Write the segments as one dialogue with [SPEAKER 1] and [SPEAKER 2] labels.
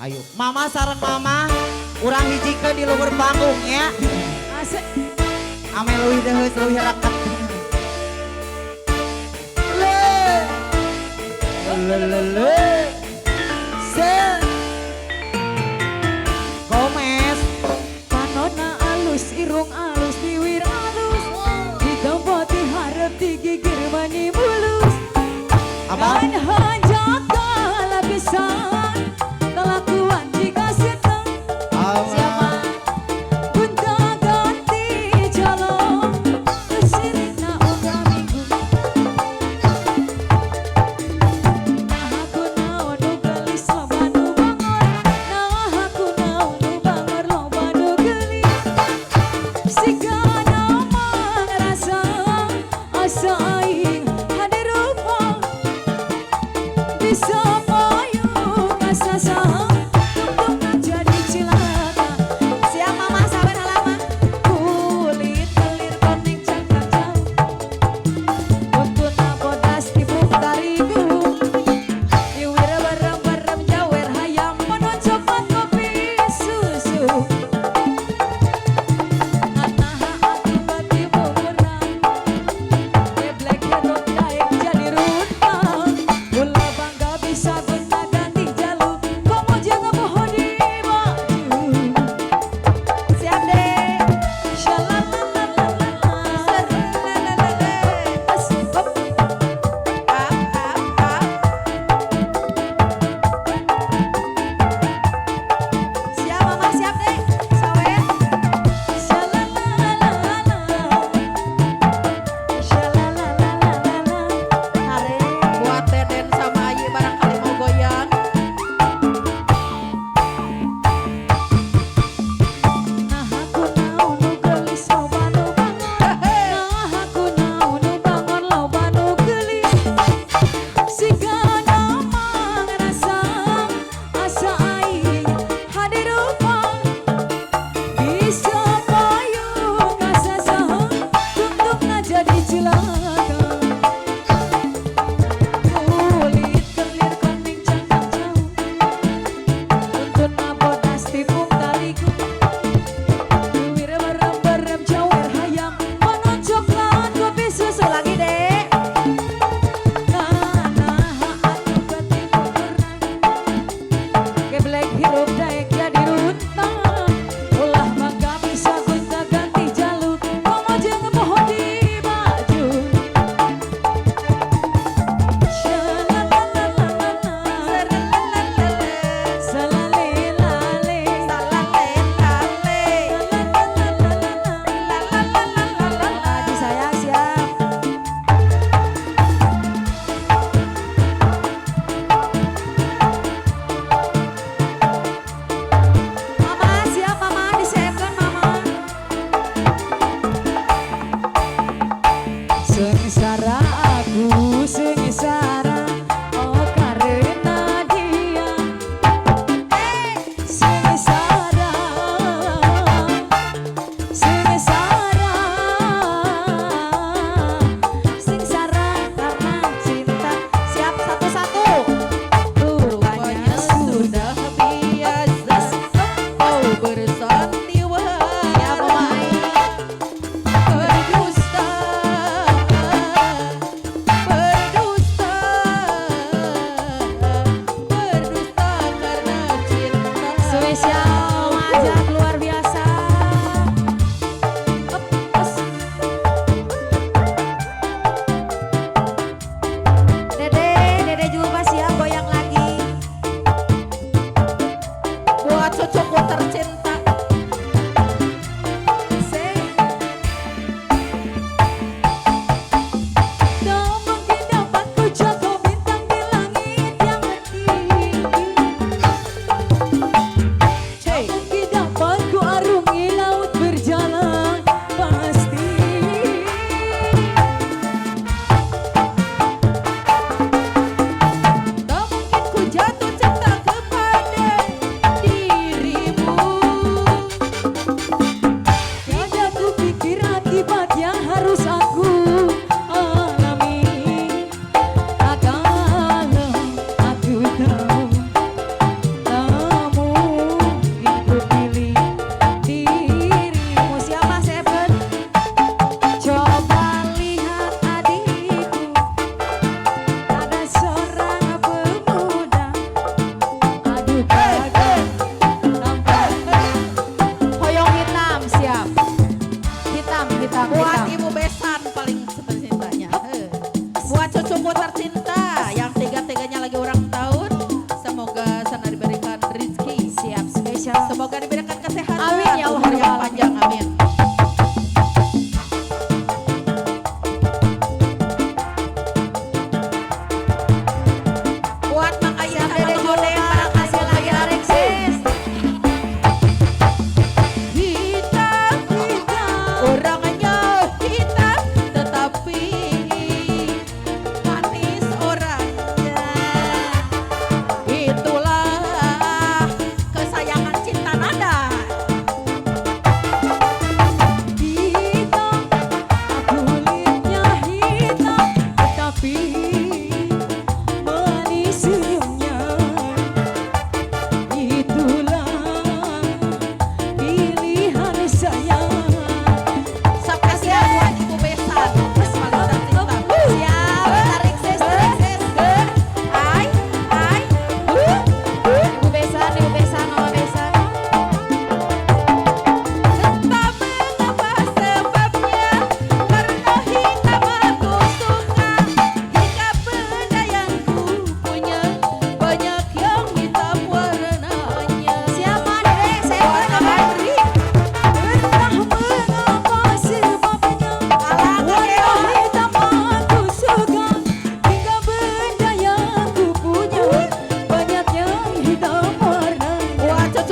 [SPEAKER 1] Ayo, mama sareng mama, urang hijikeun di luhur panggung ya.
[SPEAKER 2] Asik.
[SPEAKER 1] Ame leuwih deheus leuwih raket. Le. Se. Gomez.
[SPEAKER 2] Panonna alus, irung alus, bibir alus. Ditampa diharap digigir mani mulus.
[SPEAKER 1] Apa?
[SPEAKER 2] Dan hajat lapisan kelakuan jika senang. Siapa? Gunta ganti jalan kesini na uga minggu. Nah aku naon nu gelis loba nu bangor. Nah aku naon nu bangor loba nu gelis. Sigana mah ngerasa asa aing hadir rupa. Bisa payung asa saha untuk jadi cilaka.
[SPEAKER 3] Siap mama sabar lama.
[SPEAKER 2] Kulit kelir koning cangkang jauh. Buntutna bodas tibuk tarigu. Iwira bareng-bareng jawer hayam penuh coklat kopi susu. Anaha aku bati murang. Geblek herot daek jadi runtang. Ulah bangga bisa gonta ganti jalur. Komo jangan bohong di baju.
[SPEAKER 3] Siap deh.
[SPEAKER 2] Shalalalala. Asik. Hop.
[SPEAKER 3] Siap mama siap deh. Sawer. Are buat Deden sama Ayi barangkali mau goyang.
[SPEAKER 2] Nah aku naon nu gelis loba nu bangor. Nah aku naon nu bangor loba nu gelis. Sigana mah ngerasa asa aing hadir rupa. Bisa payung asa saha tutupna jadi cilaka. Kulit kelir koning cangkang jauh. Buntutna bodas tibuk taliku. Iwira barem-barem jawer hayam penuh coklat kopi susu lagi deh. Anaha aku bati murang. Geblek hirup daek jadi runtang. Ulah bangga bisa gonta ganti jalur. Komo jeung pohon di baju. Salalelale. Lagi saya siap.
[SPEAKER 3] Mama siap mama disiapkan mama.
[SPEAKER 2] Sengsara aku sengsara. Oh karena dia. Sengsara. Sengsara.
[SPEAKER 3] Sengsara karena cinta. Siap satu-satu.
[SPEAKER 2] Rupanya sudah
[SPEAKER 3] biasa.
[SPEAKER 2] kau bersandiwara.
[SPEAKER 3] Ya mama Ayi.
[SPEAKER 2] Berdusta. Berdusta. Berdusta karena cinta.
[SPEAKER 3] Spesial wajah luar biasa.
[SPEAKER 2] Up, us.
[SPEAKER 3] Dede juga siap goyang lagi. Buat cucuku tercinta.
[SPEAKER 2] Tak mungkin dapat ku jatuh bintang di langit yang tinggi. Tak mungkin dapat ku arungi laut berjalan pasti. Tak mungkin ku jatuh cinta kepada dirimu.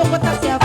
[SPEAKER 3] untuk petak siap